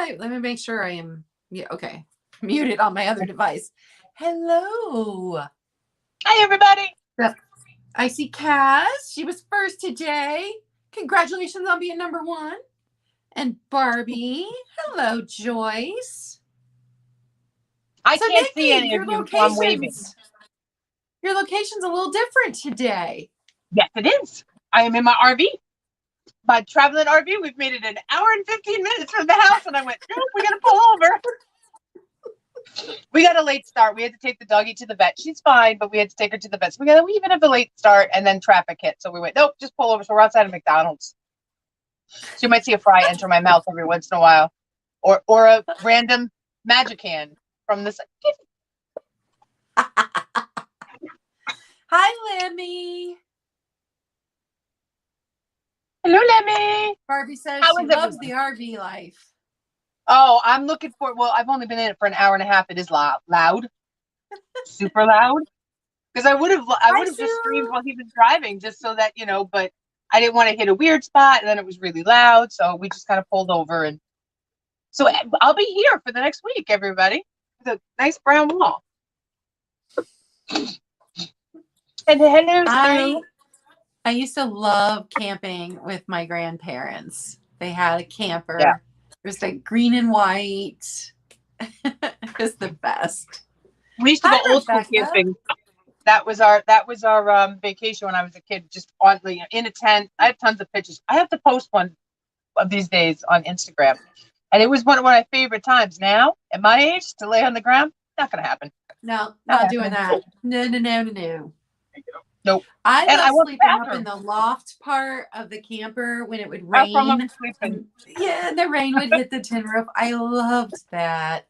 live. Let me make sure I am okay. Muted on my other device. Hello. Hi, everybody. I see Cass. She was first today. Congratulations on being number 1. And Barbie. Hello, Joyce. I can't see any of you, so I'm waving. Your location's a little different today. Yes, it is. I am in my RV. My traveling RV. We've made it an hour and 15 minutes from the house, and I went, nope, we got to pull over. We got a late start. We had to take the doggy to the vet. She's fine, but we had to take her to the vet. So we even have a late start, and then traffic hit. So we went, nope, just pull over. So we're outside of McDonald's. So you might see a fry enter my mouth every once in a while, or a random magic hand from this. Hi, Lemmy. Hello, Lemmy. Barbie says she loves the RV life. Oh, I'm looking for. Well, I've only been in it for an hour and a half. It is loud, super loud. Because I would have just streamed while he was driving, just so that But I didn't want to hit a weird spot, and then it was really loud, so we just kind of pulled over. And so I'll be here for the next week, everybody. With a nice brown wall. And hello, Sue. I used to love camping with my grandparents. They had a camper. Yeah. It was like green and white. It was the best. We used to go old school camping. That was our vacation when I was a kid, just in a tent. I have tons of pictures. I have to post one of these days on Instagram. And it was one of my favorite times. Now, at my age, to lay on the ground, not going to happen. No, not doing that. No. Nope. I love sleeping up in the loft part of the camper when it would rain. Yeah, the rain would hit the tin roof. I loved that.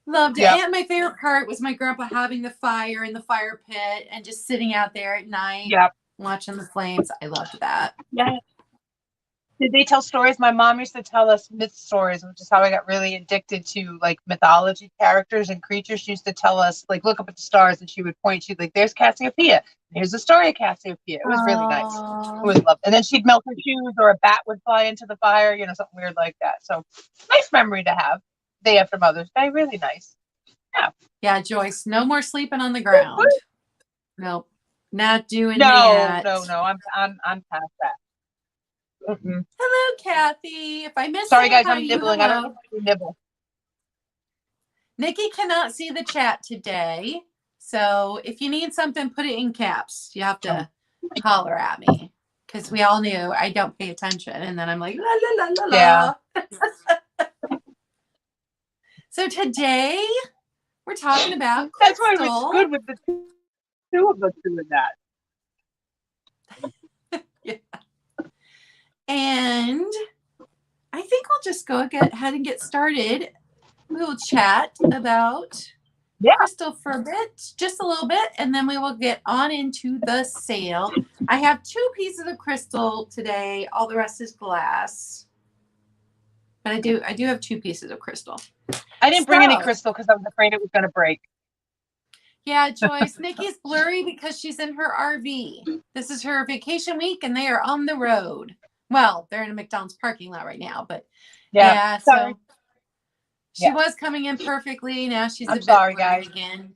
Loved it. Yep. And my favorite part was my grandpa having the fire in the fire pit and just sitting out there at night watching the flames. I loved that. Yeah. Did they tell stories? My mom used to tell us myth stories, which is how I got really addicted to mythology characters and creatures. She used to tell us, look up at the stars, and she would point. She'd there's Cassiopeia. Here's the story of Cassiopeia. It was really nice. It was lovely. And then she'd melt her shoes, or a bat would fly into the fire, something weird like that. So nice memory to have. Day after Mother's Day, really nice. Yeah. Yeah, Joyce. No more sleeping on the ground. Nope. Not doing that. No. I'm past that. Mm-mm. Hello, Kathy. If I missed Sorry, guys, I'm nibbling. I don't know if you nibble. Nikki cannot see the chat today. So if you need something, put it in caps. You have to holler at me because we all knew I don't pay attention. And then I'm like, la, la, la, la, la. Yeah. So today we're talking about crystal. That's why it was good with the two of us doing that. Yeah. And I think we'll just go ahead and get started. We will chat about crystal for a bit, just a little bit, and then we will get on into the sale. I have 2 pieces of crystal today. All the rest is glass. But I do have 2 pieces of crystal. I didn't bring any crystal because I was afraid it was going to break. Yeah, Joyce. Nikki's blurry because she's in her RV. This is her vacation week, and they are on the road. Well, they're in a McDonald's parking lot right now, but so she was coming in perfectly. Now she's a bit blurry again.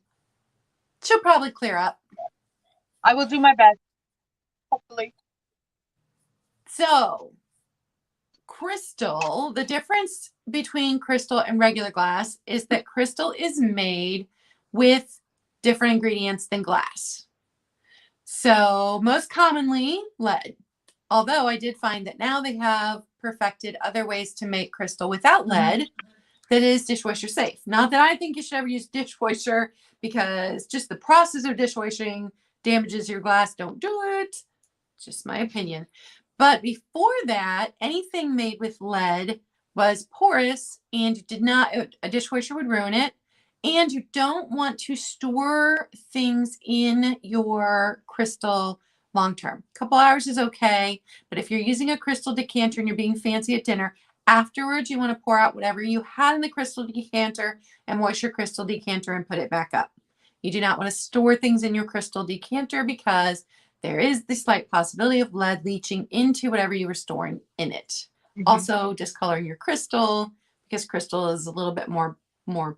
She'll probably clear up. I will do my best, hopefully. So, crystal, the difference between crystal and regular glass is that crystal is made with different ingredients than glass. So, most commonly, lead. Although I did find that now they have perfected other ways to make crystal without lead that is dishwasher safe. Not that I think you should ever use dishwasher because just the process of dishwashing damages your glass. Don't do it. It's just my opinion. But before that, anything made with lead was porous and a dishwasher would ruin it. And you don't want to store things in your crystal long-term. A couple hours is okay, but if you're using a crystal decanter and you're being fancy at dinner, afterwards you want to pour out whatever you had in the crystal decanter and wash your crystal decanter and put it back up. You do not want to store things in your crystal decanter because there is the slight possibility of lead leaching into whatever you were storing in it. Also, discoloring your crystal because crystal is a little bit more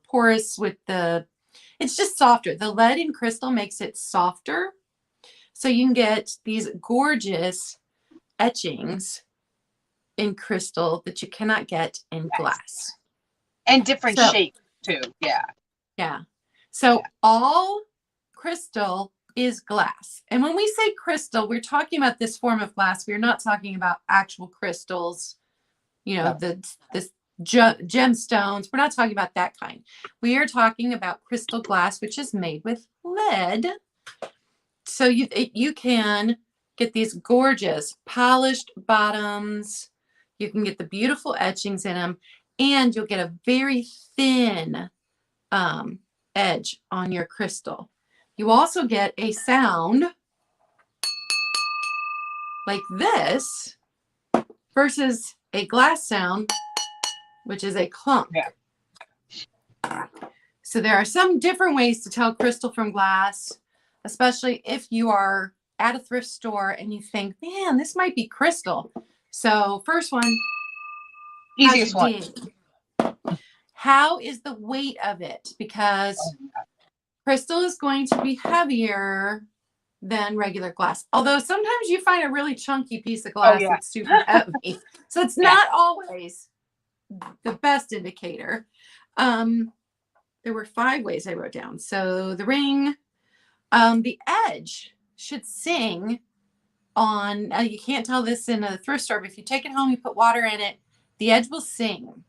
porous with it's just softer. The lead in crystal makes it softer. So you can get these gorgeous etchings in crystal that you cannot get in glass. And different shapes too. Yeah. Yeah. So all crystal is glass. And when we say crystal, we're talking about this form of glass. We're not talking about actual crystals, you know, this gemstones. We're not talking about that kind. We are talking about crystal glass, which is made with lead. So you can get these gorgeous polished bottoms. You can get the beautiful etchings in them, and you'll get a very thin edge on your crystal. You also get a sound like this versus a glass sound, which is a clunk. Yeah. So there are some different ways to tell crystal from glass, especially if you are at a thrift store and you think, man, this might be crystal. So first one, easiest one. How is the weight of it? Because crystal is going to be heavier than regular glass. Although sometimes you find a really chunky piece of glass that's super heavy. So it's not always the best indicator. There were 5 ways I wrote down. So the ring, the edge should sing on, you can't tell this in a thrift store, but if you take it home, you put water in it, the edge will sing.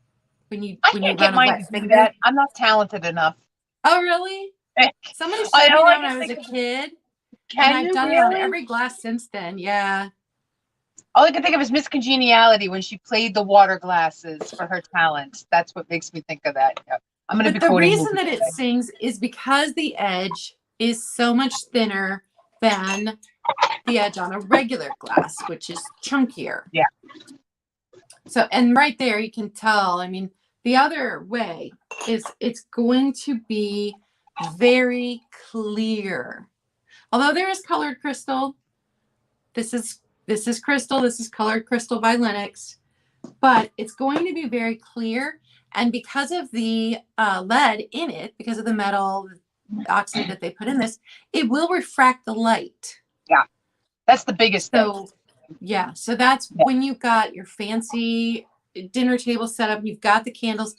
When you get mine to do that. I'm not talented enough. Oh, really? Somebody showed me that when I was a kid. And I've done it on every glass since then. Yeah. All I can think of is Miss Congeniality when she played the water glasses for her talent. That's what makes me think of that. Yeah. I'm going to be quoting. The reason that it sings is because the edge is so much thinner than the edge on a regular glass, which is chunkier. Yeah. So, and right there you can tell, I mean, the other way is it's going to be very clear. Although there is colored crystal, this is crystal, this is colored crystal by Lenox, but it's going to be very clear. And because of the lead in it, because of the metal oxide that they put in this, it will refract the light. Yeah, that's the biggest thing. Yeah, so that's when you've got your fancy dinner table set up, you've got the candles,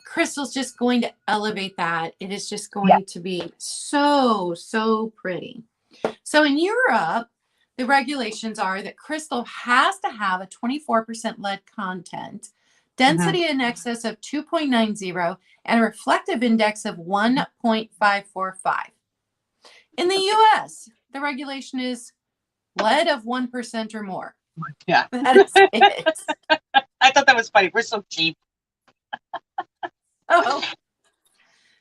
crystal's just going to elevate that. It is just going to be so, so pretty. So in Europe, the regulations are that crystal has to have a 24% lead content, density in excess of 2.90, and a reflective index of 1.545. In the US, the regulation is lead of 1% or more. Yeah. That is it. I thought that was funny. We're so cheap. Oh,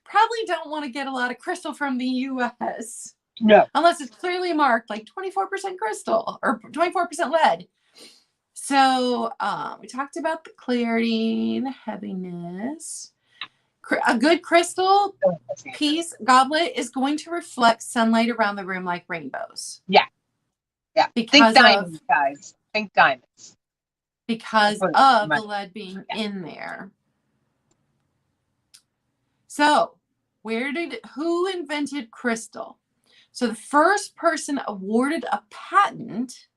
probably don't want to get a lot of crystal from the US. No. Unless it's clearly marked like 24% crystal or 24% lead. So we talked about the clarity, the heaviness. A good crystal piece, goblet, is going to reflect sunlight around the room like rainbows. Yeah. Yeah. Because think diamonds, guys. Think diamonds. Because of the lead being in there. So who invented crystal? So the first person awarded a patent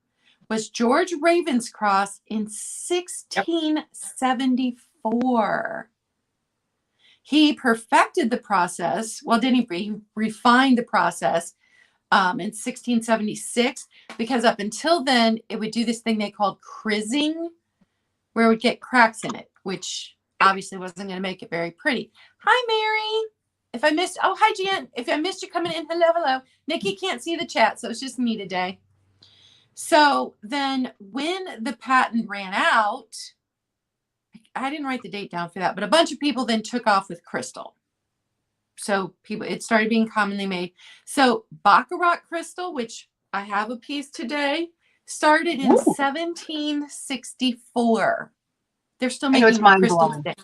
was George Ravenscroft in 1674. He perfected the process. Well, didn't he refined the process in 1676, because up until then, it would do this thing they called crizzing, where it would get cracks in it, which obviously wasn't going to make it very pretty. Hi, Mary. Hi, Jan. If I missed you coming in, hello. Nikki can't see the chat, so it's just me today. So then when the patent ran out, I didn't write the date down for that, but a bunch of people then took off with crystal. So it started being commonly made. So Baccarat Crystal, which I have a piece today, started in 1764. They're still making crystal today.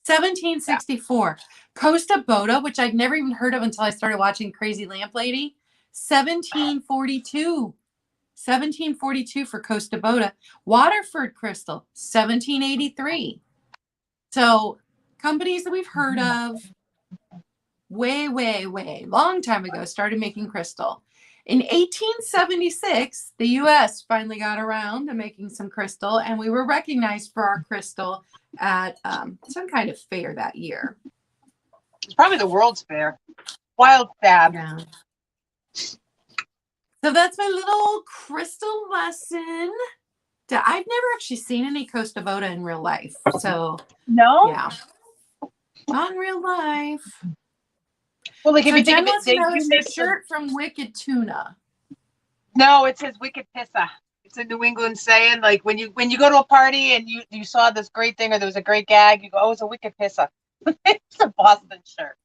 1764. Costa Boda, which I'd never even heard of until I started watching Crazy Lamp Lady. 1742. 1742 for Costa Boda. Waterford Crystal, 1783. So companies that we've heard of way, long time ago started making crystal. In 1876, the U.S. finally got around to making some crystal, and we were recognized for our crystal at some kind of fair that year. It's probably the World's Fair. Wild stab. Yeah. So that's my little crystal lesson. I've never actually seen any Costa Voda in real life. So no, yeah, not in real life. Well, like if So you think Jen of it, wants to know, is your shirt from Wicked Tuna? No, it says Wicked Pissa. It's a New England saying. Like when you go to a party and you saw this great thing or there was a great gag, you go, "Oh, it's a Wicked Pissa." It's a Boston shirt.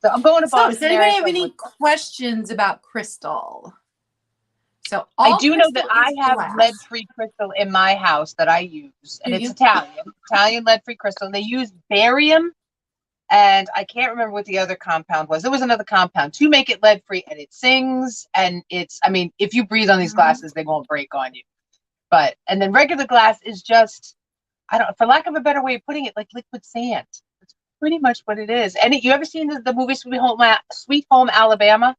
So I'm going to Boston. Does anybody have any questions about crystal? So I do know that I have lead-free crystal in my house that I use, and it's Italian lead-free crystal. And they use barium, and I can't remember what the other compound was. There was another compound to make it lead-free, and it sings, and I mean, if you breathe on these glasses, they won't break on you. And then regular glass is just, for lack of a better way of putting it, like liquid sand. It's pretty much what it is. And you ever seen the movie Sweet Home Alabama?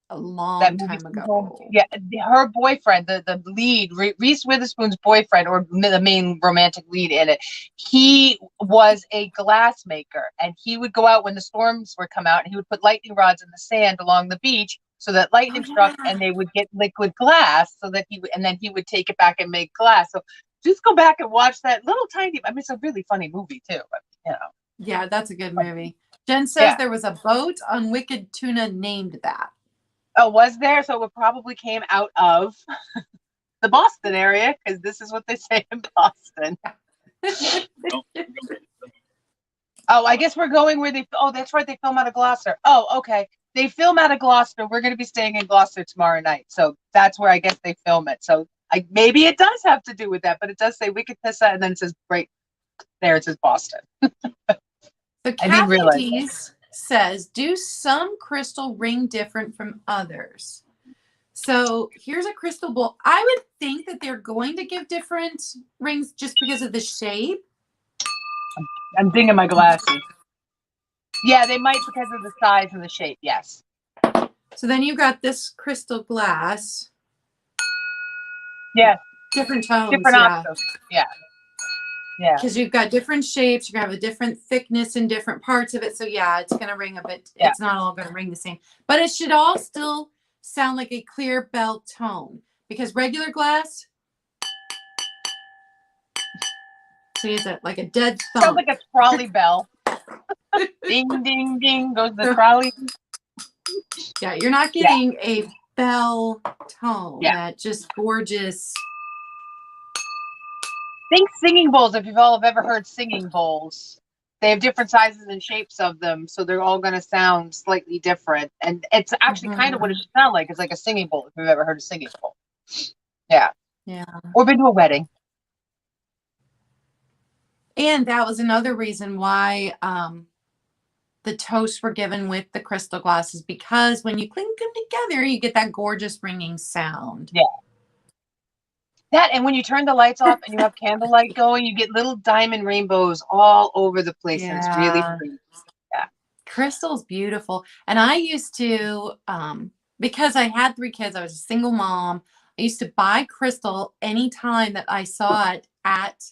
A long time ago. Yeah, her boyfriend, the lead, Reese Witherspoon's boyfriend, or the main romantic lead in it, he was a glass maker, and he would go out when the storms would come out, and he would put lightning rods in the sand along the beach so that lightning struck, and they would get liquid glass, so that he would take it back and make glass. So just go back and watch that little tiny. I mean, it's a really funny movie too. But, you know. Yeah, that's a good movie. Jen says there was a boat on Wicked Tuna named that. Oh, was there? So it probably came out of the Boston area, because this is what they say in Boston. Oh, I guess we're going where that's right. They film out of Gloucester. Oh, okay. They film out of Gloucester. We're going to be staying in Gloucester tomorrow night. So that's where I guess they film it. So maybe it does have to do with that, but it does say Wicked Pissa, and then it says right there, it says Boston. So Kathy Dees says, do some crystal ring different from others? So here's a crystal bowl. I would think that they're going to give different rings just because of the shape. I'm dinging my glasses. Yeah, they might because of the size and the shape. Yes. So then you've got this crystal glass. Yeah. Different tones. Different octaves. Yeah. Yeah. Because you've got different shapes. You're going to have a different thickness in different parts of it. So yeah, it's going to ring a bit. Yeah. It's not all going to ring the same. But it should all still sound like a clear bell tone. Because regular glass, see, it's like a dead thump. Sounds like a trolley bell. Ding, ding, ding goes the trolley. Yeah, you're not getting a bell tone. Yeah. That just gorgeous. Think singing bowls. If you've all ever heard singing bowls, they have different sizes and shapes of them, so they're all going to sound slightly different. And it's actually kind of what it should sound like. It's like a singing bowl. If you've ever heard a singing bowl, yeah. Or been to a wedding. And that was another reason why the toasts were given with the crystal glasses, because when you clink them together, you get that gorgeous ringing sound. Yeah. That, and when you turn the lights off and you have candlelight going, you get little diamond rainbows all over the place. And it's really pretty. Yeah. Crystal's beautiful. And I used to, because I had 3 kids, I was a single mom. I used to buy crystal anytime that I saw it at,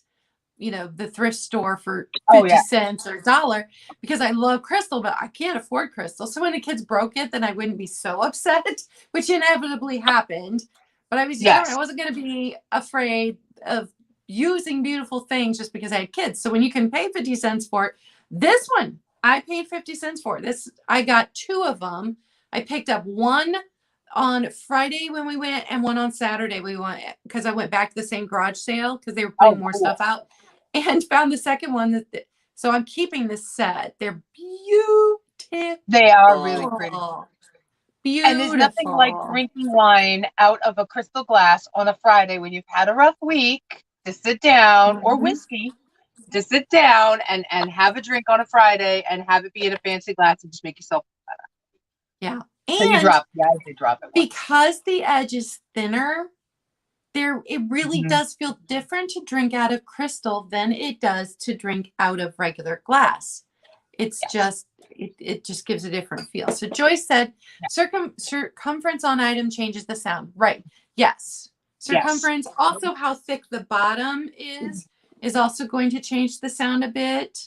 the thrift store for 50 cents or $1, because I love crystal, but I can't afford crystal. So when the kids broke it, then I wouldn't be so upset, which inevitably happened. But I was young. I wasn't going to be afraid of using beautiful things just because I had kids. So when you can pay 50 cents for it, this one, I paid 50 cents for it. I got 2 of them. I picked up one on Friday when we went, and one on Saturday we went, because I went back to the same garage sale because they were putting more stuff out, and found the second one. So I'm keeping this set. They're beautiful. They are really pretty. Beautiful. And there's nothing like drinking wine out of a crystal glass on a Friday when you've had a rough week to sit down, or whiskey, to sit down and have a drink on a Friday and have it be in a fancy glass and just make yourself better. Yeah. And so you drop. Yeah, I did drop it. Because the edge is thinner, it really does feel different to drink out of crystal than it does to drink out of regular glass. It's just, it just gives a different feel. So Joyce said, circumference on item changes the sound. Right. Yes. Circumference, also how thick the bottom is also going to change the sound a bit.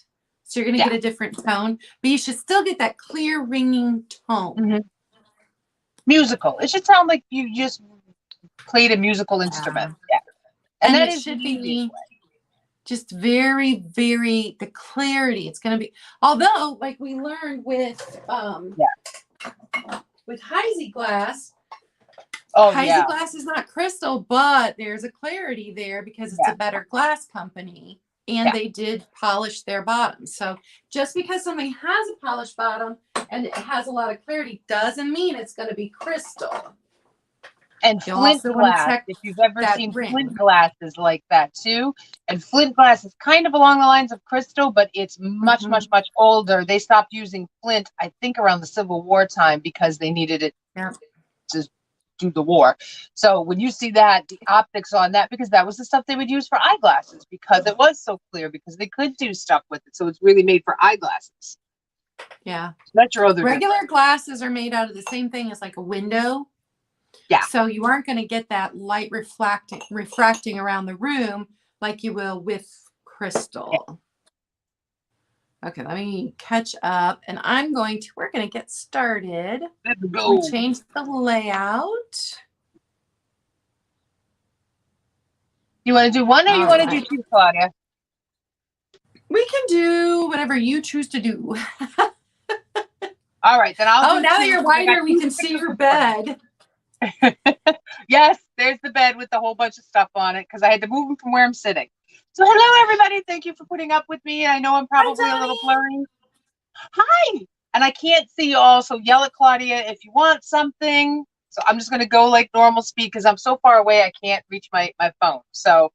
So you're going to get a different tone, but you should still get that clear ringing tone. Musical. It should sound like you just played a musical instrument. Yeah. And that it is should be just very, very, the clarity. It's going to be, although like we learned with Heisey glass, Heisey glass is not crystal, but there's a clarity there because it's a better glass company, and they did polish their bottom. So just because something has a polished bottom and it has a lot of clarity doesn't mean it's going to be crystal. And Flint Glass, if you've ever seen Flint Glass, is like that too. And Flint Glass is kind of along the lines of crystal, but it's much, much older. They stopped using Flint, I think, around the Civil War time because they needed it to do the war. So when you see that, the optics on that, because that was the stuff they would use for eyeglasses because it was so clear, because they could do stuff with it. So it's really made for eyeglasses. Yeah. That's your other regular glasses are made out of the same thing as like a window. Yeah. So you aren't going to get that light refracting around the room like you will with crystal. Okay, let me catch up, and we're going to get started. Let's go. We change the layout. You want to do one or you want to do two, Claudia? We can do whatever you choose to do. All right, then I'll do now two, that you're wider, we can see your bed. Yes, there's the bed with a whole bunch of stuff on it because I had to move them from where I'm sitting. So hello, everybody. Thank you for putting up with me. I know I'm probably a little blurry. Hi. And I can't see you all, so yell at Claudia if you want something. So I'm just going to go like normal speed because I'm so far away I can't reach my phone. So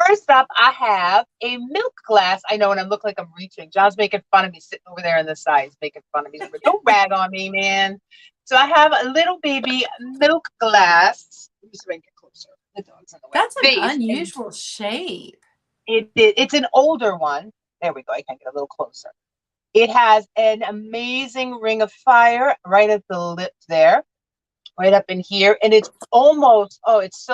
first up, I have a milk glass. I know, and I look like I'm reaching. John's making fun of me sitting over there on the side. He's making fun of me. Don't rag on me, man. So I have a little baby milk glass. Let me see if I can get closer. The dog's in the way. That's an unusual shape. It's an older one. There we go. I can get a little closer. It has an amazing ring of fire right at the lip there, right up in here. And it's almost, it's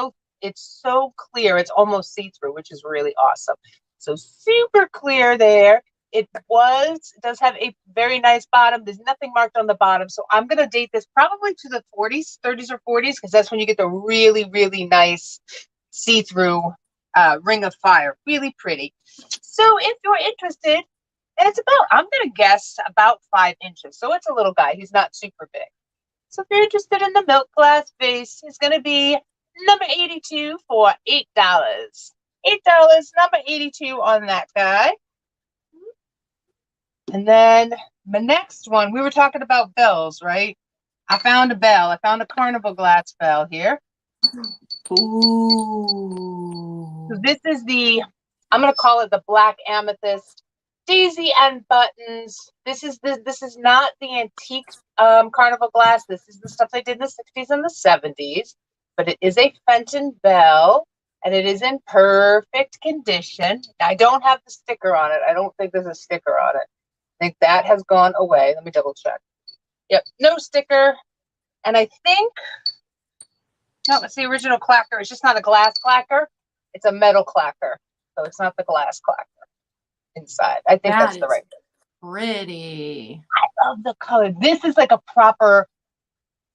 so clear. It's almost see-through, which is really awesome. So super clear there. It does have a very nice bottom. There's nothing marked on the bottom. So I'm going to date this probably to the 30s or 40s, because that's when you get the really, really nice see-through ring of fire. Really pretty. So if you're interested, and I'm going to guess about 5 inches. So it's a little guy. He's not super big. So if you're interested in the milk glass vase, it's going to be number 82 for $8. $8, number 82 on that guy. And then the next one, we were talking about bells, right? I found a bell. I found a Carnival Glass bell here. Ooh. So this is I'm going to call it the black amethyst daisy and buttons. This is not the antique Carnival Glass. This is the stuff they did in the 60s and the 70s. But it is a Fenton bell, and it is in perfect condition. I don't have the sticker on it. I don't think there's a sticker on it. I think that has gone away. Let me double check. Yep, no sticker. And I think, no, it's the original clacker. It's just not a glass clacker. It's a metal clacker. So it's not the glass clacker inside. I think that's the right one. Pretty. I love the color. This is like a proper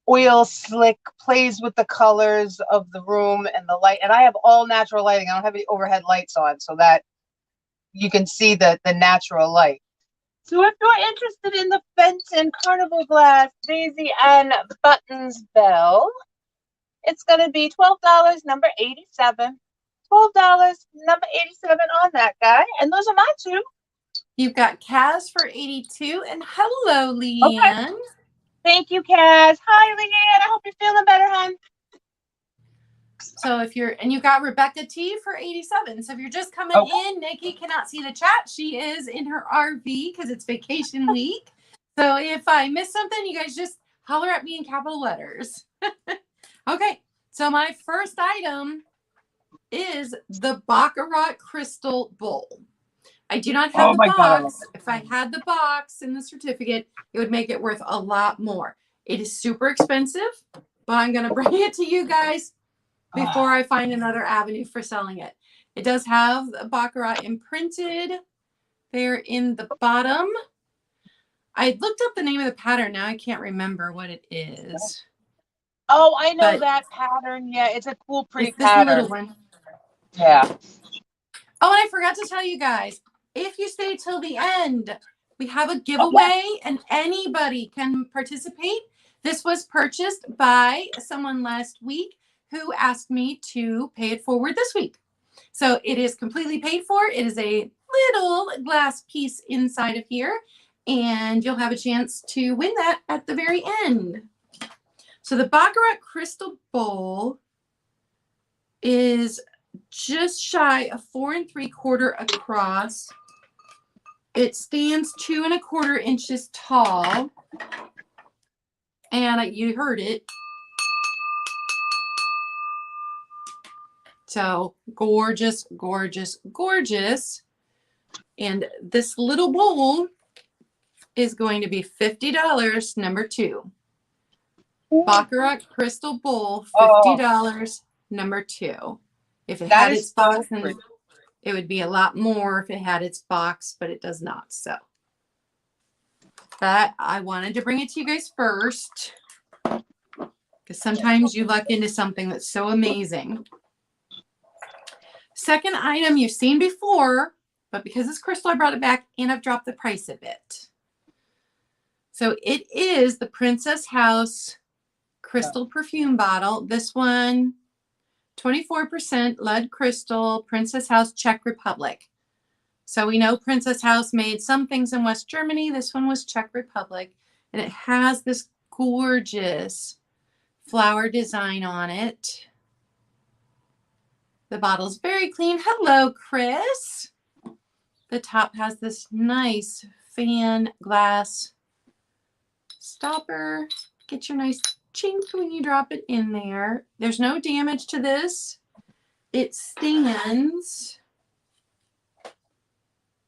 oil slick, plays with the colors of the room and the light. And I have all natural lighting. I don't have any overhead lights on so that you can see the natural light. So if you're interested in the Fenton Carnival Glass daisy and buttons bell, it's going to be $12, number 87. $12, number 87 on that guy. And those are my two. You've got Kaz for 82. And hello, Leanne. Okay. Thank you, Kaz. Hi, Leanne. I hope you're feeling better, hon. So you've got Rebecca T for 87. So if you're just coming in, Nikki cannot see the chat. She is in her RV because it's vacation week. So if I miss something, you guys just holler at me in capital letters. Okay. So my first item is the Baccarat Crystal Bowl. I do not have Oh the my God, I love box. it. If I had the box and the certificate, it would make it worth a lot more. It is super expensive, but I'm going to bring it to you guys before I find another avenue for selling it. It does have the Baccarat imprinted there in the bottom. I looked up the name of the pattern. Now I can't remember what it is. Oh, I know But that pattern. Yeah, it's a cool, pretty it's this pattern. little one. Yeah. Oh, and I forgot to tell you guys, if you stay till the end, we have a giveaway and anybody can participate. This was purchased by someone last week who asked me to pay it forward this week. So it is completely paid for. It is a little glass piece inside of here, and you'll have a chance to win that at the very end. So the Baccarat Crystal Bowl is just shy of 4 3/4 across. It stands 2 1/4 inches tall. And you heard it. So gorgeous, gorgeous, gorgeous. And this little bowl is going to be $50, number 2. Baccarat Crystal Bowl, $50, number 2. If it had its box, then it would be a lot more if it had its box, but it does not. So that I wanted to bring it to you guys first, because sometimes you luck into something that's so amazing. Second item you've seen before, but because it's crystal, I brought it back and I've dropped the price a bit. So it is the Princess House Crystal Perfume Bottle. This one, 24% lead crystal, Princess House, Czech Republic. So we know Princess House made some things in West Germany. This one was Czech Republic. And it has this gorgeous flower design on it. The bottle's very clean. Hello, Chris. The top has this nice fan glass stopper. Get your nice chink when you drop it in there. There's no damage to this. It stands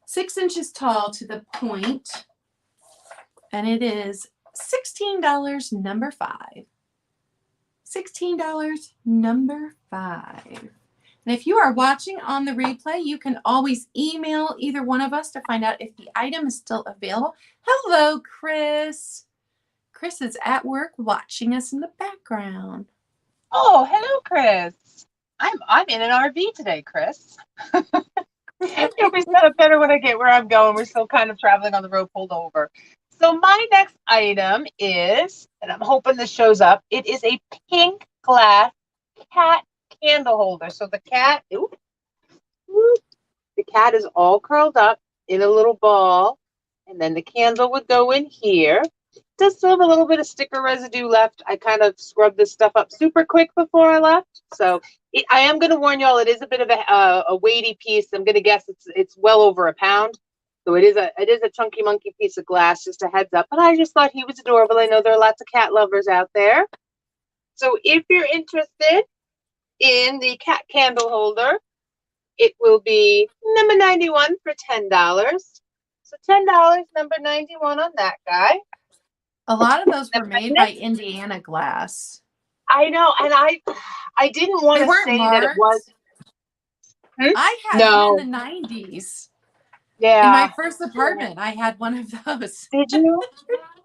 6 inches tall to the point, and it is $16, number 5. $16, number 5. And if you are watching on the replay, you can always email either one of us to find out if the item is still available. Hello, Chris. Chris is at work watching us in the background. Oh, hello, Chris. I'm in an RV today, Chris. You'll be set up better when I get where I'm going. We're still kind of traveling on the road, pulled over. So my next item is, and I'm hoping this shows up, it is a pink glass cat candle holder. So the cat, the cat is all curled up in a little ball, and then the candle would go in here. Does still have a little bit of sticker residue left. I kind of scrubbed this stuff up super quick before I left. So I am going to warn y'all, it is a bit of a weighty piece. I'm going to guess it's well over a pound. So it is a chunky monkey piece of glass, just a heads up. But I just thought he was adorable. I know there are lots of cat lovers out there. So if you're interested in the cat candle holder, it will be number 91 for $10. So $10, number 91 on that guy. A lot of those were made by Indiana Glass. I know, and I didn't want to say marked. that it was. I had one in the 90s. Yeah. In my first apartment, I had one of those. Did you?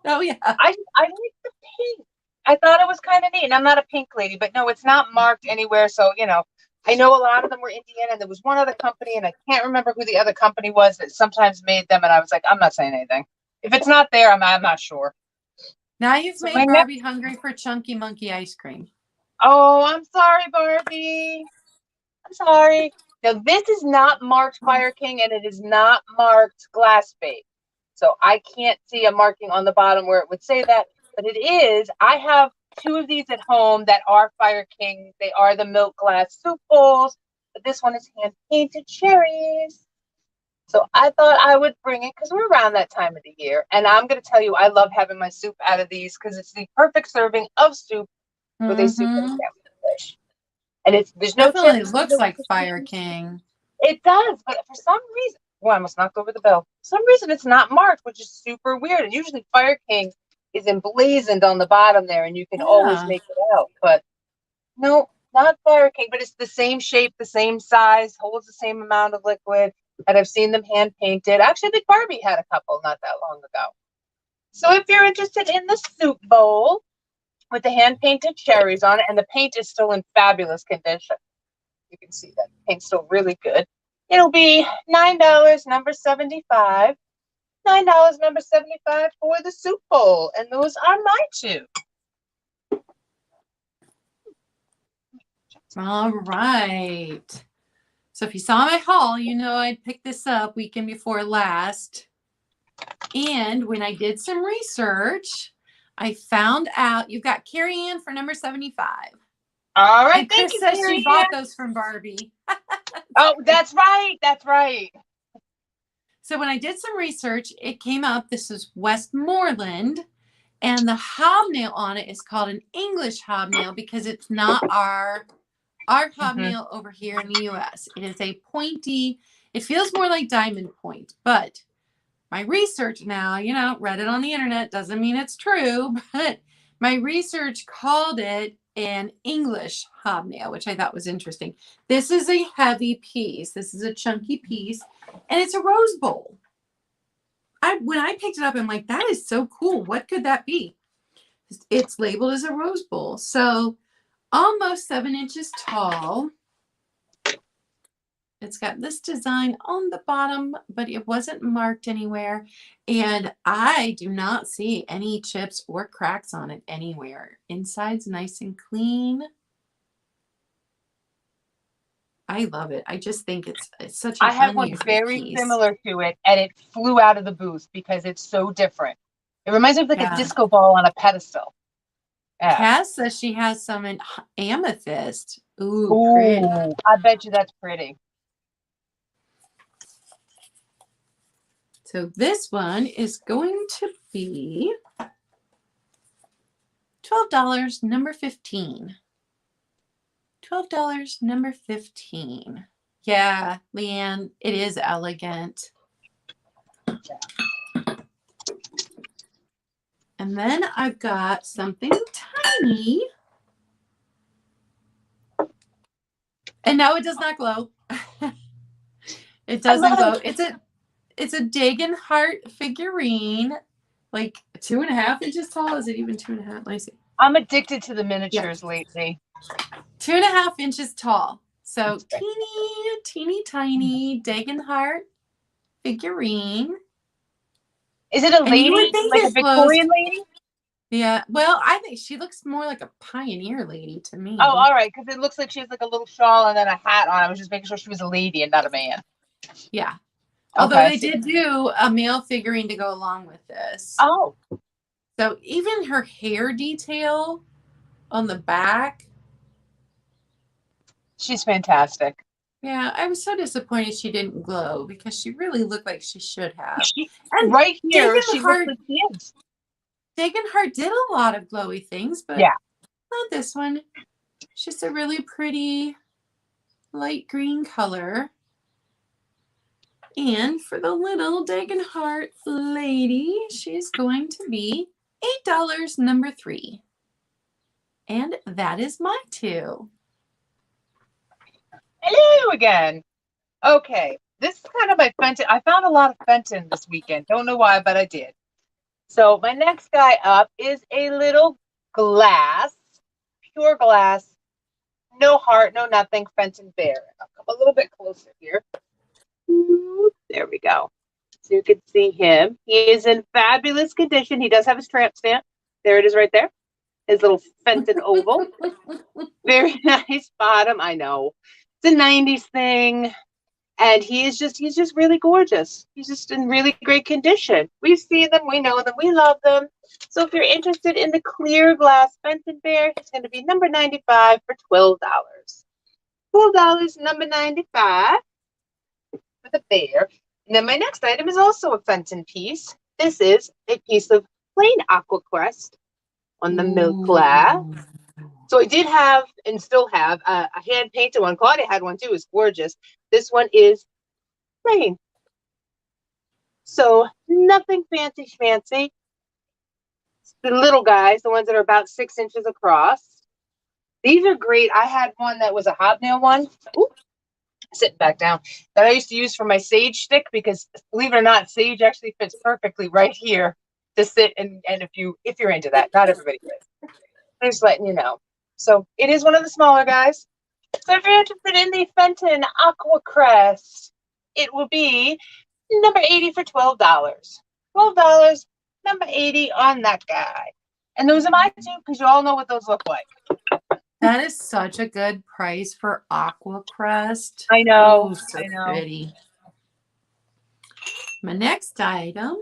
Oh, yeah. I like the pink. I thought it was kind of neat. And I'm not a pink lady, but no, it's not marked anywhere. So, I know a lot of them were Indiana, and there was one other company, and I can't remember who the other company was that sometimes made them. And I was like, I'm not saying anything. If it's not there, I'm not sure. Now you've made Barbie hungry for chunky monkey ice cream. Oh, I'm sorry, Barbie. I'm sorry. Now, this is not marked Fire King, and it is not marked Glass Bake. So I can't see a marking on the bottom where it would say that, but it is. I have 2 of these at home that are Fire King. They are the milk glass soup bowls, but this one is hand-painted cherries. So I thought I would bring it because we're around that time of the year. And I'm going to tell you, I love having my soup out of these because it's the perfect serving of soup with a soup and a sandwich dish. And there's no Definitely chips. looks like Fire King. It does, but for some reason, well, I almost knocked over the bell. For some reason, it's not marked, which is super weird. And usually Fire King is emblazoned on the bottom there, and you can always make it out. But no, not Fire King, but it's the same shape, the same size, holds the same amount of liquid. And I've seen them hand painted. Actually, I think Barbie had a couple not that long ago. So if you're interested in the soup bowl with the hand painted cherries on it, and the paint is still in fabulous condition, you can see that the paint's still really good. It'll be $9, number 75. $9, number 75 for the soup bowl, and those are my two. All right. So if you saw my haul, you know I'd picked this up weekend before last. And when I did some research, I found out you've got Carrie Ann for number 75. All right, and thank Chris you, says Carrie she bought Ann. those from Barbie. Oh, that's right. That's right. So when I did some research, it came up. This is Westmoreland. And the hobnail on it is called an English hobnail because it's not our hobnail over here in the US. It is a pointy, it feels more like diamond point, but my research now, you know, read it on the internet, doesn't mean it's true, but my research called it an English hobnail, which I thought was interesting. This is a heavy piece. This is a chunky piece, and it's a rose bowl. When I picked it up, I'm like, that is so cool. What could that be? It's labeled as a rose bowl. So almost 7 inches tall. It's got this design on the bottom, but it wasn't marked anywhere. And I do not see any chips or cracks on it anywhere. Inside's nice and clean. I love it. I just think it's such an I have one unusual very piece. similar to it, and it flew out of the booth because it's so different. It reminds me of like a disco ball on a pedestal. Yeah. Cass says she has some in amethyst. Ooh, pretty. I bet you that's pretty. So this one is going to be $12, number 15. $12, number 15. Yeah, Leanne, it is elegant. And then I've got something tiny. And no, it does not glow. It doesn't glow. It's a Dagon heart figurine, like 2.5 inches tall. Is it even 2.5? Let me see. I'm addicted to the miniatures lately. 2.5 inches tall. So teeny tiny Dagon heart figurine. Is it a lady? Like a Victorian lady? Yeah. Well, I think she looks more like a pioneer lady to me. Oh, all right. Because it looks like she has like a little shawl and then a hat on. I was just making sure she was a lady and not a man. Yeah. Although they did do a male figurine to go along with this. Oh. So even her hair detail on the back. She's fantastic. Yeah, I was so disappointed she didn't glow because she really looked like she should have. And right here, she looks like she is. Dagon Heart did a lot of glowy things, but not this one. It's just a really pretty light green color. And for the little Dagon Heart lady, she's going to be $8, number 3. And that is my two. Hello again. Okay, this is kind of my Fenton. I found a lot of Fenton this weekend. Don't know why, but I did. So my next guy up is a little glass, pure glass, no heart, no nothing, Fenton Bear. I'll come a little bit closer here. There we go. So you can see him. He is in fabulous condition. He does have his tramp stamp. There it is right there. His little Fenton oval. Very nice bottom. I know. It's a 90s thing. And he's just really gorgeous. He's just in really great condition. We've seen them, we know them, we love them. So if you're interested in the clear glass Fenton Bear, it's going to be number 95 for $12. $12, number 95 for the bear. And then my next item is also a Fenton piece. This is a piece of plain aqua crest on the milk glass. So I did have and still have a hand painted one. Claudia had one too. It's gorgeous. This one is rain. So nothing fancy schmancy. The little guys, the ones that are about 6 inches across. These are great. I had one that was a hobnail one. Ooh, sitting back down, that I used to use for my sage stick, because believe it or not, sage actually fits perfectly right here to sit and if you're into that. Not everybody is. I'm just letting you know. So it is one of the smaller guys. So if you're interested in the Fenton Aqua Crest, it will be number 80 for $12. $12, number 80 on that guy. And those are mine too, because you all know what those look like. That is such a good price for Aqua Crest. I know. Oh, so I know. pretty. My next item,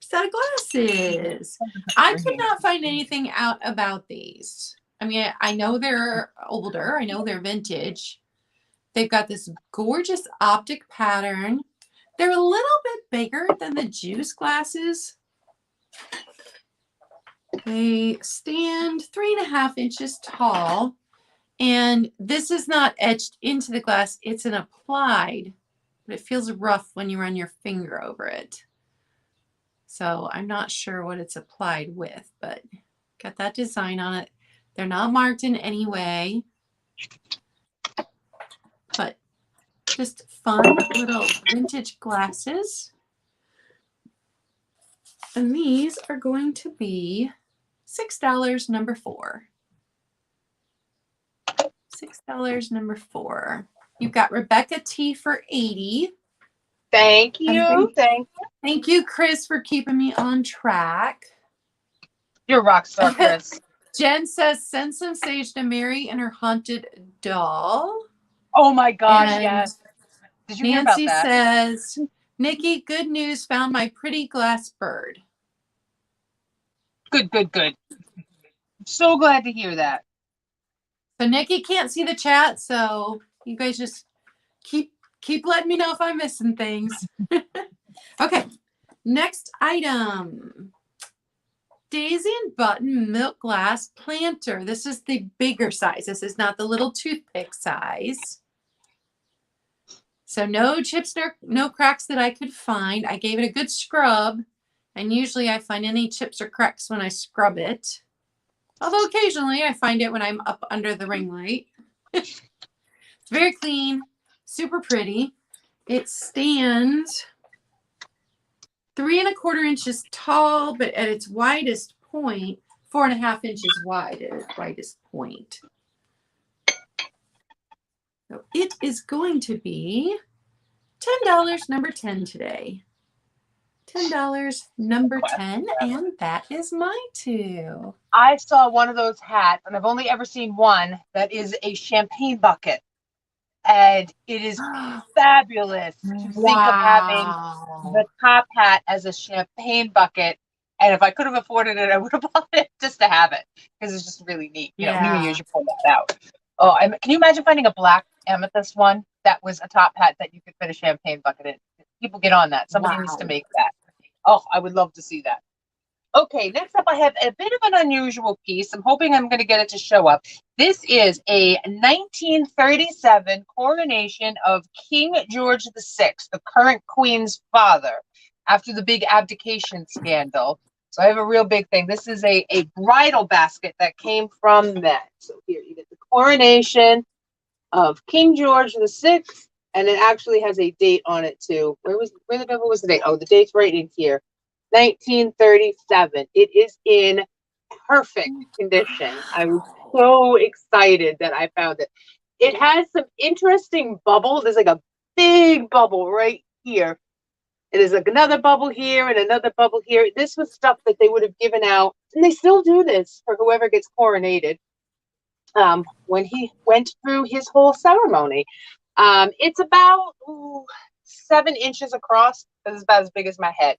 set of glasses. I could not find anything out about these. I mean, I know they're older. I know they're vintage. They've got this gorgeous optic pattern. They're a little bit bigger than the juice glasses. They stand 3.5 inches tall. And this is not etched into the glass. It's an applied, but it feels rough when you run your finger over it. So I'm not sure what it's applied with, but got that design on it. They're not marked in any way, but just fun little vintage glasses. And these are going to be $6, number 4. $6, number 4. You've got Rebecca T for 80. Thank you. Thank you, Chris, for keeping me on track. You're a rock star, Chris. Jen says, send some sage to Mary and her haunted doll. Oh my gosh, And yes. Did you hear about Nancy that? says, Nikki, good news, found my pretty glass bird. Good. I'm so glad to hear that. So Nikki can't see the chat, so you guys just keep letting me know if I'm missing things. Okay, next item. Daisy and Button milk glass planter. This is the bigger size. This is not the little toothpick size. So no chips, no cracks that I could find. I gave it a good scrub, and usually I find any chips or cracks when I scrub it. Although occasionally I find it when I'm up under the ring light. It's very clean, super pretty. It stands 3¼ inches tall, but at its widest point, 4.5 inches wide at its widest point. So it is going to be $10, number 10 today. $10, number 10, and that is my 2. I saw one of those hats, and I've only ever seen one that is a champagne bucket. And it is fabulous to think of having the top hat as a champagne bucket. And if I could have afforded it, I would have bought it just to have it, because it's just really neat. You know, New Year's, you pull that out. Oh, can you imagine finding a black amethyst one that was a top hat that you could fit a champagne bucket in? People get on that. Somebody needs to make that. Oh, I would love to see that. Okay, next up I have a bit of an unusual piece. I'm hoping I'm going to get it to show up. This is a 1937 coronation of King George VI, the current Queen's father, after the big abdication scandal. So I have a real big thing. This is a bridal basket that came from that. So here you get the coronation of King George VI, and it actually has a date on it too. Where the devil was the date? Oh, the date's right in here. 1937. It is in perfect condition. I was so excited that I found it. It has some interesting bubble. There's like a big bubble right here. And there's like another bubble here and another bubble here. This was stuff that they would have given out, and they still do this for whoever gets coronated when he went through his whole ceremony. It's about 7 inches across. This is about as big as my head.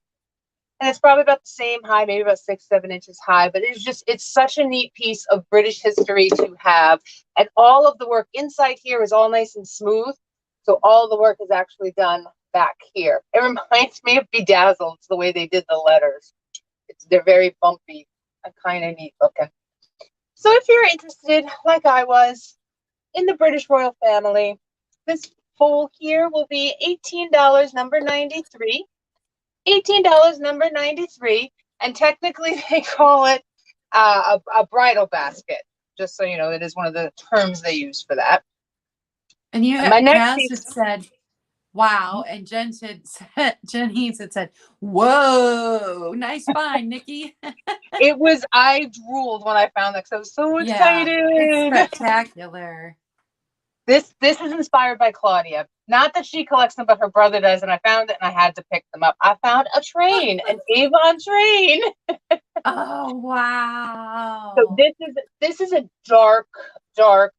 And it's probably about the same high, maybe about 6-7 inches high, but it's such a neat piece of British history to have. And all of the work inside here is all nice and smooth. So all the work is actually done back here. It reminds me of Bedazzled, the way they did the letters. They're very bumpy and kind of neat looking. So if you're interested, like I was, in the British royal family, this bowl here will be $18, number 93. $18, number 93. And technically they call it a bridal basket. Just so you know, it is one of the terms they use for that. And you And my had next Cass piece, had said, wow. And Jen had said, whoa, nice find, Nikki. I drooled when I found that because I was so Yeah, it's excited. spectacular. This is inspired by Claudia. Not that she collects them, but her brother does, and I found it and I had to pick them up. I found a train, an Avon train. Oh, So wow. this is a dark. I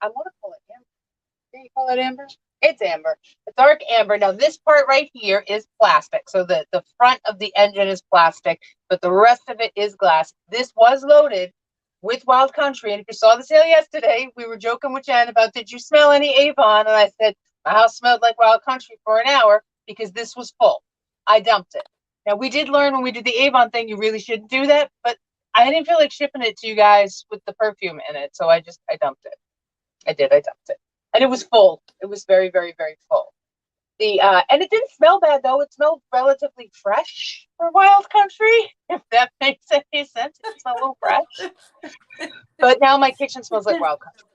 want to call it amber. Can you call it amber? It's amber. A dark amber. Now this part right here is plastic. So the front of the engine is plastic, but the rest of it is glass. This was loaded with Wild Country. And if you saw the sale yesterday, we were joking with Jen about, did you smell any Avon? And I said, my house smelled like Wild Country for an hour because this was full. I dumped it. Now, we did learn when we did the Avon thing, you really shouldn't do that. But I didn't feel like shipping it to you guys with the perfume in it. So I dumped it. I dumped it. And it was full. It was very, very, very full. And it didn't smell bad, though. It smelled relatively fresh for Wild Country, if that makes any sense. It smelled a little fresh. But now my kitchen smells like Wild Country.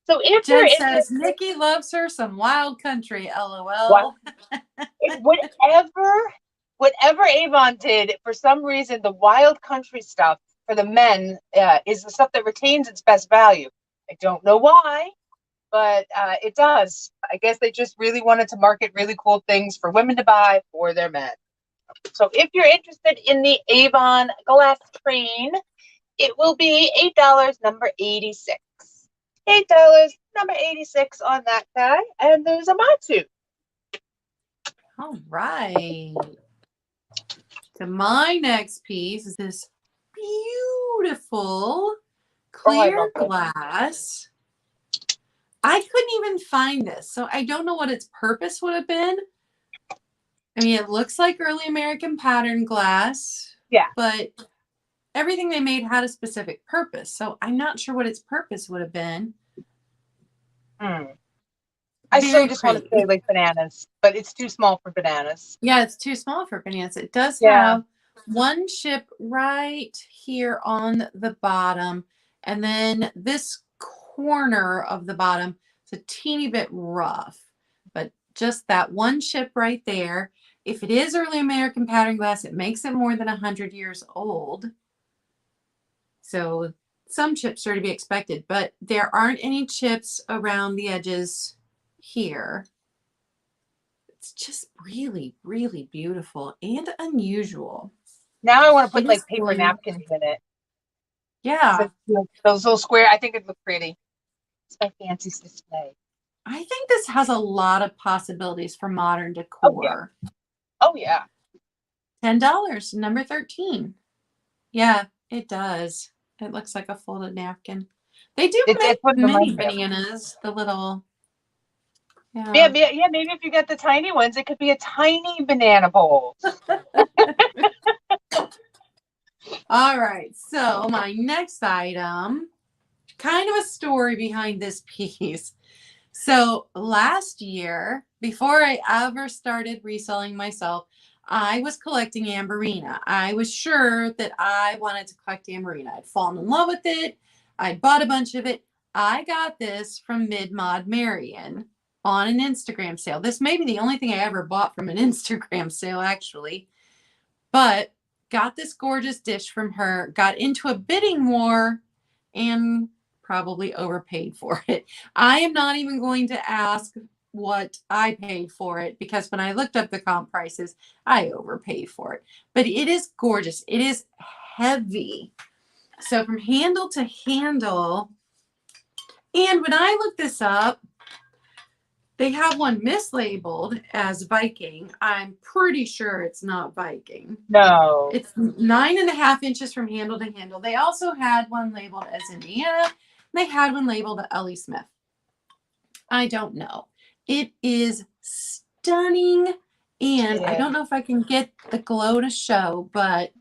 So if Jen you're says, interested, Nikki loves her some Wild Country, LOL. whatever Avon did, for some reason, the Wild Country stuff for the men is the stuff that retains its best value. I don't know why, but it does. I guess they just really wanted to market really cool things for women to buy for their men. So if you're interested in the Avon glass train, it will be $8, number 86. $8, number 86 on that guy. And there's a Matsu. All right. So my next piece is this beautiful clear glass. I couldn't even find this, so I don't know what its purpose would have been. I mean, it looks like early American pattern glass. Yeah. But everything they made had a specific purpose, so I'm not sure what its purpose would have been. I still just want to say like bananas, but it's too small for bananas. Yeah, it's too small for bananas. It does have one chip right here on the bottom, and then this corner of the bottom is a teeny bit rough, but just that one chip right there. If it is early American pattern glass, it makes it more than 100 years old. So some chips are to be expected, but there aren't any chips around the edges here. It's just really, really beautiful and unusual. Now I want to put like paper napkins in it. Yeah. So, those little square, I think it looks pretty. It's my fancy display. I think this has a lot of possibilities for modern decor. Oh, yeah. $10, number 13. Yeah, it does. It looks like a folded napkin. They do make mini bananas, the little... Yeah, maybe if you get the tiny ones, it could be a tiny banana bowl. All right, so my next item, kind of a story behind this piece. So last year, before I ever started reselling myself, I was collecting Amberina. I was sure that I wanted to collect Amberina. I'd fallen in love with it. I bought a bunch of it. I got this from Mid-Mod Marion on an Instagram sale. This may be the only thing I ever bought from an Instagram sale, actually. But got this gorgeous dish from her, got into a bidding war, and probably overpaid for it. I am not even going to ask what I paid for it, because when I looked up the comp prices, I overpaid for it. But it is gorgeous. It is heavy. So from handle to handle, and when I looked this up, they have one mislabeled as Viking. I'm pretty sure it's not Viking. No. It's 9.5 inches from handle to handle. They also had one labeled as Indiana. They had one labeled Ellie Smith. I don't know. It is stunning. And I don't know if I can get the glow to show, but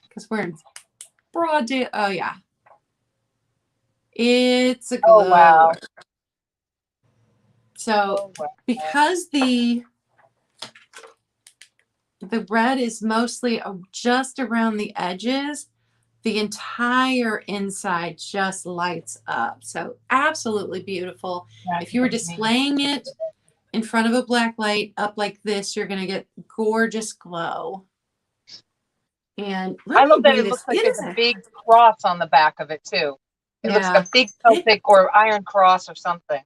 because we're in broad day. Oh, yeah. It's a Oh, wow. glow. So because the red is mostly just around the edges, the entire inside just lights up. So absolutely beautiful. If you were displaying it in front of a black light up like this, you're going to get gorgeous glow. And I love that it looks like there's a big cross on the back of it too. It looks like a big Celtic or iron cross or something.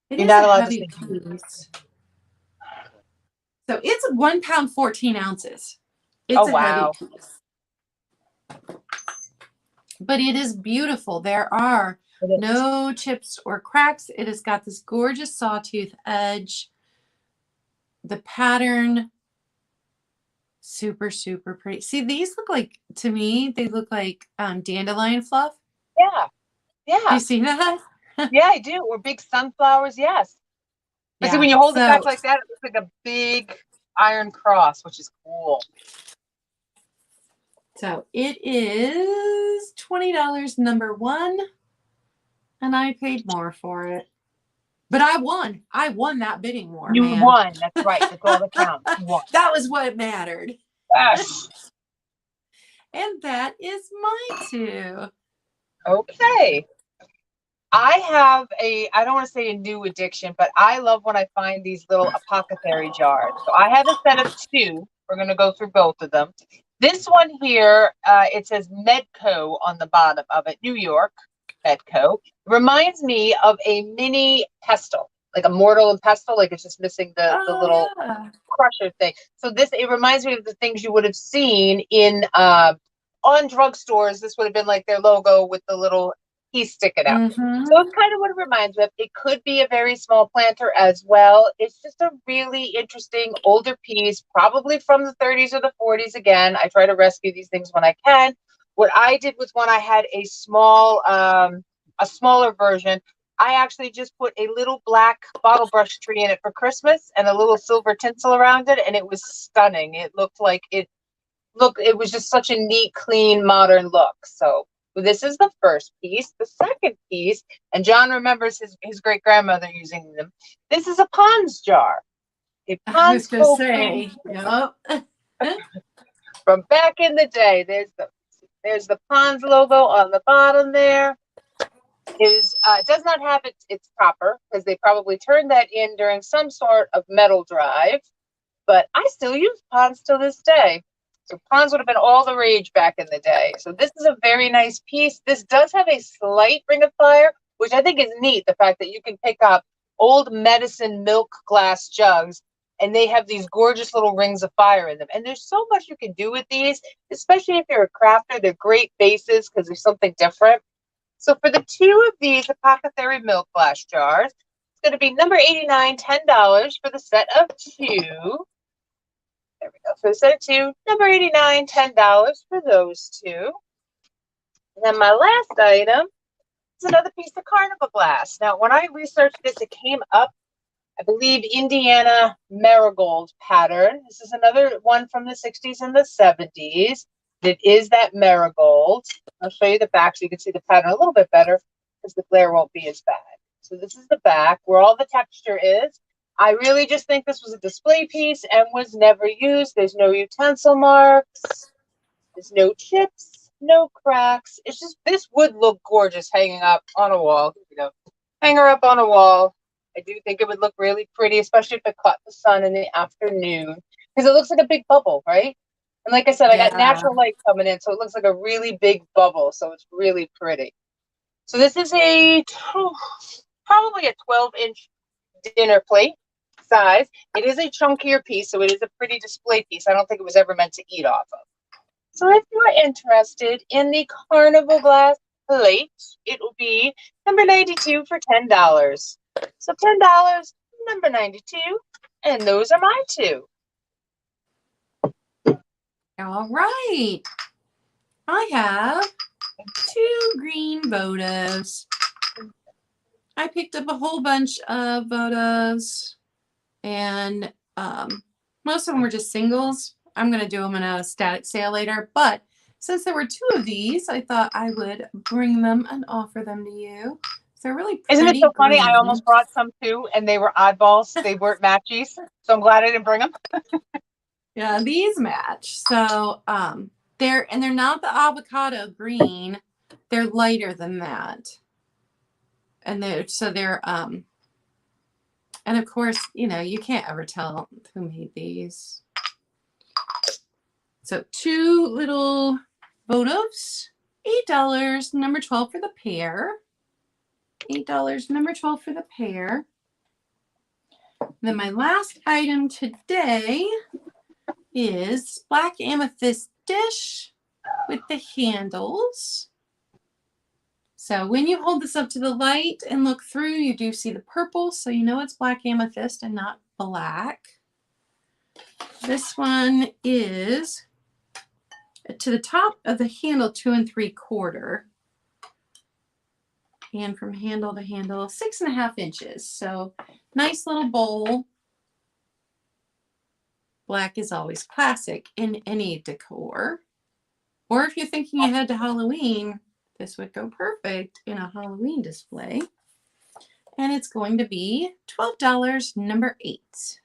You're not allowed to see piece. So it's 1 pound 14 ounces. It's a heavy piece. But it is beautiful. There are no chips or cracks. It has got this gorgeous sawtooth edge. The pattern, super, super pretty. See, these look like, to me, they look like dandelion fluff. Yeah. Yeah. Do you see that? Yeah, I do. Or big sunflowers, yes. But see, when you hold it back like that, it looks like a big iron cross, which is cool. So it is $20 number one, and I paid more for it. But I won. I won that bidding war. You won. That's right. That's all that counts. You won. That was what mattered. Yes. And that is my two. Okay. I have I don't want to say a new addiction, but I love when I find these little Apoca Fairy jars. So I have a set of two. We're going to go through both of them. This one here, it says Medco on the bottom of it, New York Medco. Reminds me of a mini pestle, like a mortar and pestle, like it's just missing the little crusher thing. So it reminds me of the things you would have seen in on drugstores. This would have been like their logo with the little piece sticking out. So it's kind of what it reminds me of. It could be a very small planter as well. It's just a really interesting older piece, probably from the 30s or the 40s. Again, I try to rescue these things when I can. What I did was when I had a small, a smaller version, I actually just put a little black bottle brush tree in it for Christmas and a little silver tinsel around it, and it was stunning. It looked like it was just such a neat, clean, modern look. So this is the first piece. The second piece, and John remembers his great grandmother using them. This is a Pond's jar. A Pond's say, yep. From back in the day. There's the Pond's logo on the bottom there. It does not have its copper because they probably turned that in during some sort of metal drive. But I still use Pond's till this day. So Ponds would have been all the rage back in the day. So this is a very nice piece. This does have a slight ring of fire, which I think is neat. The fact that you can pick up old medicine milk glass jugs and they have these gorgeous little rings of fire in them. And there's so much you can do with these, especially if you're a crafter. They're great bases because there's something different. So for the two of these Apoca Fairy milk glass jars, it's going to be number 89, $10 for the set of two. There we go. For the set of two, number 89, $10 for those two. And then my last item is another piece of Carnival Glass. Now, when I researched this, it came up, I believe, Indiana marigold pattern. This is another one from the 60s and the 70s. It is that marigold. I'll show you the back so you can see the pattern a little bit better because the glare won't be as bad. So this is the back where all the texture is. I really just think this was a display piece and was never used. There's no utensil marks. There's no chips, no cracks. It's just, this would look gorgeous hanging up on a wall. Here we go. Hang her up on a wall. I do think it would look really pretty, especially if it caught the sun in the afternoon. Because it looks like a big bubble, right? And like I said, I got natural light coming in, so it looks like a really big bubble. So it's really pretty. So this is probably a 12-inch dinner plate size. It is a chunkier piece, so it is a pretty display piece. I don't think it was ever meant to eat off of. So if you're interested in the Carnival Glass plate, it will be number 92 for $10. So $10, number 92, and those are my two. All right. I have two green votives. I picked up a whole bunch of votives. And most of them were just singles. I'm going to do them in a static sale later. But since there were 2 of these, I thought I would bring them and offer them to you. They're really pretty. Isn't it so funny? I green. almost brought some too, and they were oddballs. They weren't matchies, so I'm glad I didn't bring them. Yeah, these match. So they're not the avocado green. They're lighter than that. And they're and of course, you know, you can't ever tell who made these. So 2 little votives, $8, number 12 for the pair. $8, number 12 for the pair. Then my last item today is black amethyst dish with the handles. So when you hold this up to the light and look through, you do see the purple, so you know it's black amethyst and not black. This one is to the top of the handle 2 3/4. And from handle to handle 6.5 inches. So nice little bowl. Black is always classic in any decor. Or if you're thinking ahead to Halloween, this would go perfect in a Halloween display. And it's going to be $12, number 8.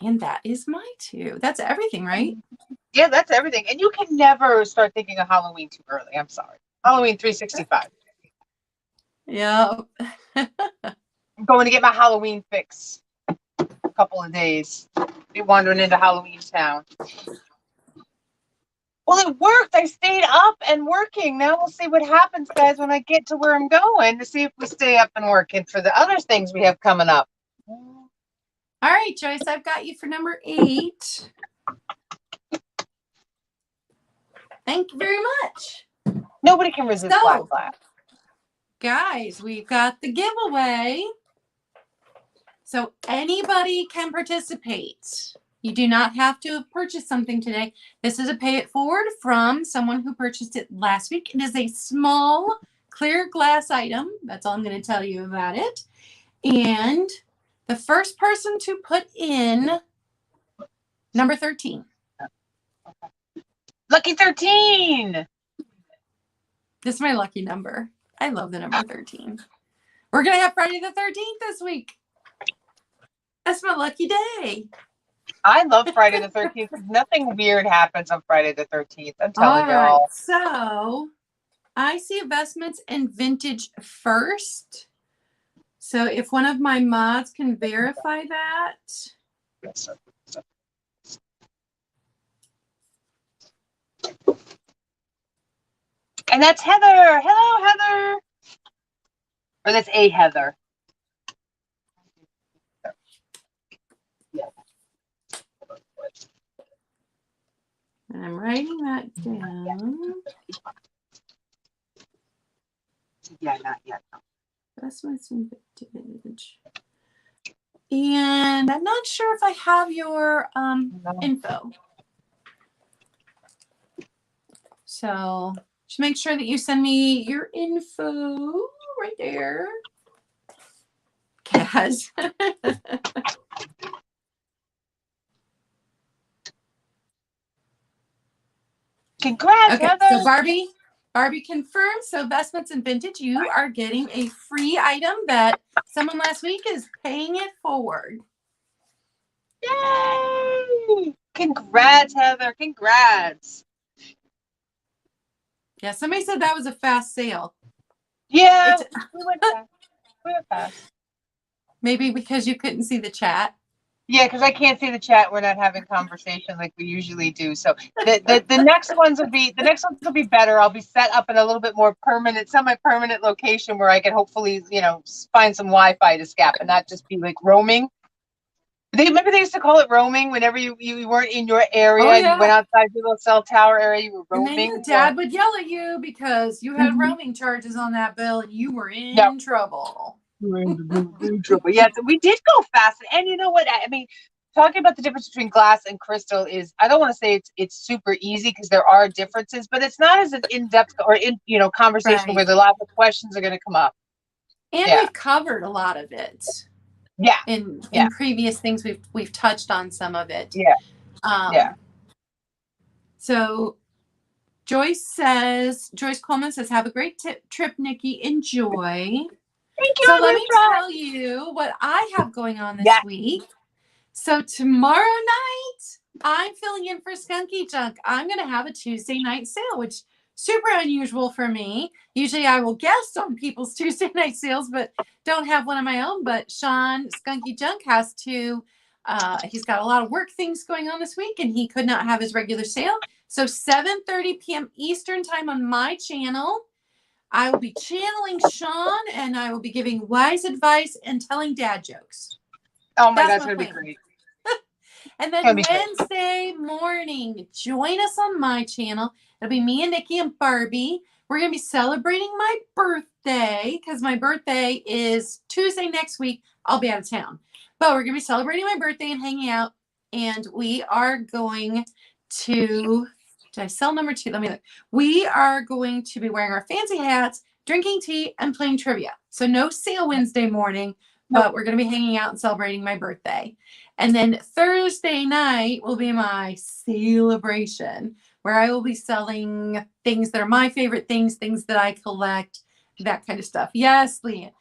And that is my 2. That's everything, right? Yeah, that's everything. And you can never start thinking of Halloween too early. I'm sorry. Halloween 365. Yeah. I'm going to get my Halloween fix. A couple of days. Be wandering into Halloween town. Well, it worked. I stayed up and working. Now we'll see what happens, guys, when I get to where I'm going to see if we stay up and working for the other things we have coming up. All right, Joyce, I've got you for number 8. Thank you very much. Nobody can resist black glass. Guys, we've got the giveaway. So anybody can participate. You do not have to have purchased something today. This is a pay it forward from someone who purchased it last week. It is a small clear glass item. That's all I'm going to tell you about it. And the first person to put in number 13. Lucky 13. This is my lucky number. I love the number 13. We're going to have Friday the 13th this week. That's my lucky day. I love Friday the 13th. Nothing weird happens on Friday the 13th. I'm telling y'all. All right. So I see investments and vintage first. So if one of my mods can verify that. And that's Heather. Hello, Heather. Or that's a Heather. And I'm writing that down. Yeah, not yet. Investments and vintage. And I'm not sure if I have your info. So just make sure that you send me your info right there. Kaz. Congrats, Okay, Heather. so Barbie confirmed. So investments and vintage, you are getting a free item that someone last week is paying it forward. Yay! Congrats, Heather. Congrats. Yeah, somebody said that was a fast sale. Yeah, we went fast. We went fast. Maybe because you couldn't see the chat. Yeah, because I can't see the chat. We're not having conversation like we usually do. So the next ones will be better. I'll be set up in a little bit more permanent, semi-permanent location where I can hopefully, find some Wi-Fi to scap and not just be like roaming. Maybe they used to call it roaming whenever you weren't in your area and you went outside your little cell tower area, you were roaming. And then your dad would yell at you because you had roaming charges on that bill and you were in trouble. Trouble. Yeah, so we did go fast. And you know what? I mean, talking about the difference between glass and crystal is, I don't want to say it's super easy because there are differences, but it's not as an in-depth or conversation where a lot of questions are going to come up. And we've covered a lot of it. Yeah. In previous things we've touched on some of it. Yeah. So Joyce Coleman says, have a great trip, Nikki. Enjoy. Thank you. So let me tell you what I have going on this week. So tomorrow night, I'm filling in for Skunky Junk. I'm going to have a Tuesday night sale, which is super unusual for me. Usually I will guest on people's Tuesday night sales, but don't have one of my own. But Sean Skunky Junk has to, he's got a lot of work things going on this week, and he could not have his regular sale. So 7:30 p.m. Eastern time on my channel, I will be channeling Sean, and I will be giving wise advice and telling dad jokes. Oh my God, it's going to be great. And then Wednesday morning, join us on my channel. It'll be me and Nikki and Barbie. We're going to be celebrating my birthday because my birthday is Tuesday next week. I'll be out of town. But we're going to be celebrating my birthday and hanging out. And we are going to, did I sell number 2? Let me look. We are going to be wearing our fancy hats, drinking tea, and playing trivia. So no sale Wednesday morning, but we're going to be hanging out and celebrating my birthday. And then Thursday night will be my celebration, where I will be selling things that are my favorite things that I collect, that kind of stuff. Yes, Leanne.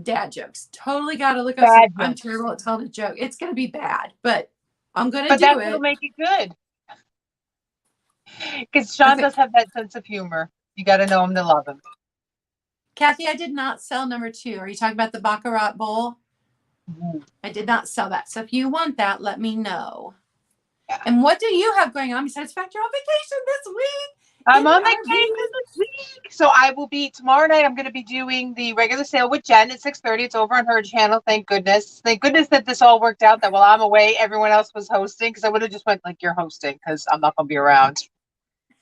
Dad jokes. Totally got to look up some. I'm terrible at telling a joke. It's going to be bad, but I'm going to do it. But that'll make it good. Because Sean does have that sense of humor. You got to know him to love him. Kathy, I did not sell number 2. Are you talking about the Baccarat bowl? I did not sell that. So if you want that, let me know. Yeah. And what do you have going on besides fact you're on vacation this week? I'm on vacation this week. So I will be, tomorrow night, I'm going to be doing the regular sale with Jen at 6:30. It's over on her channel. Thank goodness. Thank goodness that this all worked out, that while I'm away, everyone else was hosting, because I would have just went like, you're hosting, because I'm not going to be around.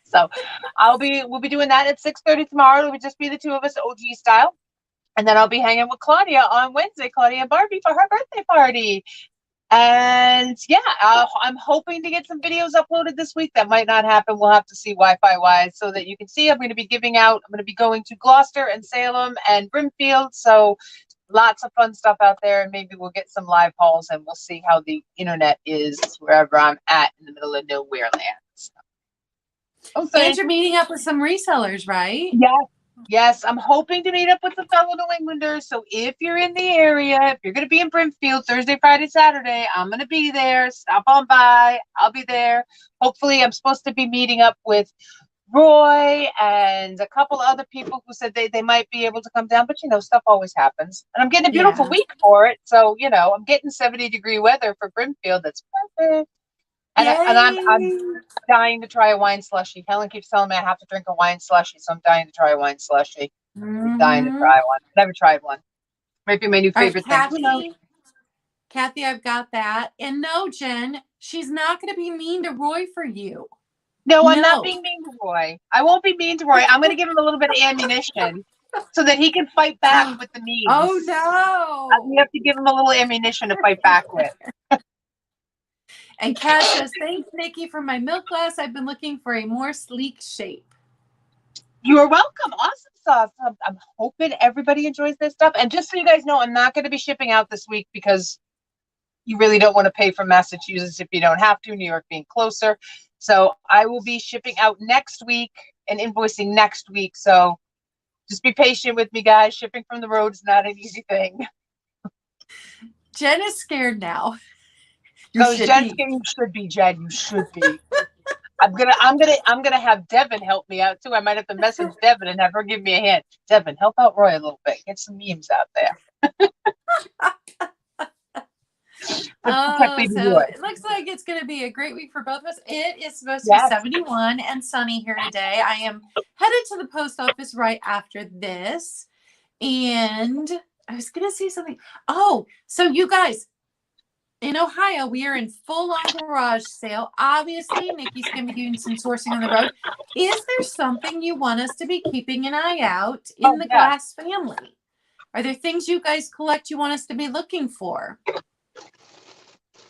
So we'll be doing that at 6:30 tomorrow. It'll just be the 2 of us, OG style. And then I'll be hanging with Claudia on Wednesday, Claudia and Barbie, for her birthday party. And yeah, I'm hoping to get some videos uploaded this week. That might not happen. We'll have to see Wi-Fi wise, so that you can see. I'm going to be going to Gloucester and Salem and Brimfield. So lots of fun stuff out there. And maybe we'll get some live hauls, and we'll see how the internet is wherever I'm at in the middle of nowhere land. So. Okay. And you're meeting up with some resellers, right? Yes. Yes, I'm hoping to meet up with some fellow New Englanders. So if you're in the area, if you're going to be in Brimfield Thursday, Friday, Saturday, I'm going to be there. Stop on by. I'll be there. Hopefully, I'm supposed to be meeting up with Roy and a couple other people who said they might be able to come down. But, stuff always happens. And I'm getting a beautiful week for it. So, I'm getting 70-degree weather for Brimfield. That's perfect. And I'm dying to try a wine slushy. Helen keeps telling me I have to drink a wine slushy, so I'm dying to try a wine slushy. I'm dying to try one. Never tried one. Might be my new favorite thing. Kathy, I've got that. And no, Jen, she's not going to be mean to Roy for you. No, I'm not being mean to Roy. I won't be mean to Roy. I'm going to give him a little bit of ammunition so that he can fight back with the memes. Oh, no. We have to give him a little ammunition to fight back with. And Kat says, thanks, Nikki, for my milk glass. I've been looking for a more sleek shape. You are welcome. Awesome sauce. I'm hoping everybody enjoys this stuff. And just so you guys know, I'm not going to be shipping out this week because you really don't want to pay for Massachusetts if you don't have to, New York being closer. So I will be shipping out next week and invoicing next week. So just be patient with me, guys. Shipping from the road is not an easy thing. Jen is scared now. No, Jen, you should be, Jen. You should be. I'm gonna have Devin help me out too. I might have to message Devin and have her give me a hand. Devin, help out Roy a little bit. Get some memes out there. So it looks like it's going to be a great week for both of us. It is supposed to be 71 and sunny here today. I am headed to the post office right after this. And I was going to say something. Oh, so you guys, in Ohio, we are in full-on garage sale. Obviously, Nikki's going to be doing some sourcing on the road. Is there something you want us to be keeping an eye out in the Glass family? Are there things you guys collect you want us to be looking for?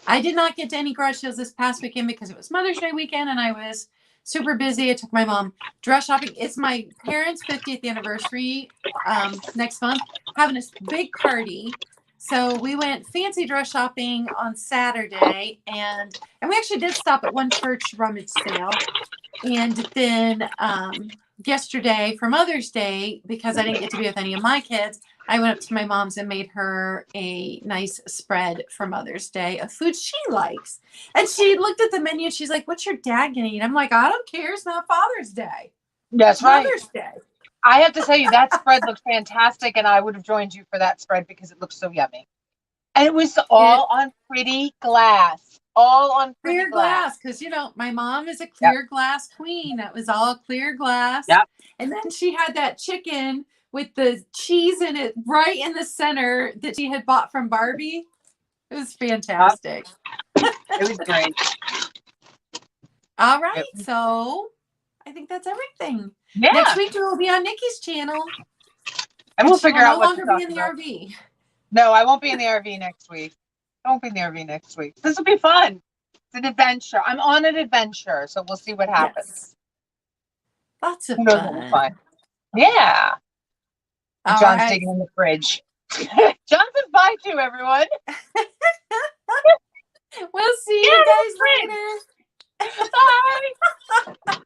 I did not get to any garage sales this past weekend because it was Mother's Day weekend and I was super busy. I took my mom dress shopping. It's my parents' 50th anniversary next month. Having a big party. So we went fancy dress shopping on Saturday, and we actually did stop at one church rummage sale. And then yesterday for Mother's Day, because I didn't get to be with any of my kids, I went up to my mom's and made her a nice spread for Mother's Day of food she likes. And she looked at the menu and she's like, "What's your dad gonna eat?" I'm like, "I don't care. It's not Father's Day. That's right. Mother's Day." I have to tell you, that spread looked fantastic, and I would have joined you for that spread because it looked so yummy. And it was all on pretty glass. All on pretty clear glass, because my mom is a clear glass queen. That was all clear glass. Yep. And then she had that chicken with the cheese in it right in the center that she had bought from Barbie. It was fantastic. It was great. All right, so I think that's everything. Yeah. Next week we will be on Nikki's channel. And we'll figure out no what longer be in the RV. No, I won't be in the RV next week. I won't be in the RV next week. This will be fun. It's an adventure. I'm on an adventure, so we'll see what happens. Yes. Lots of fun. Yeah. John's digging in the fridge. John says bye to everyone. We'll see you guys later. Bye.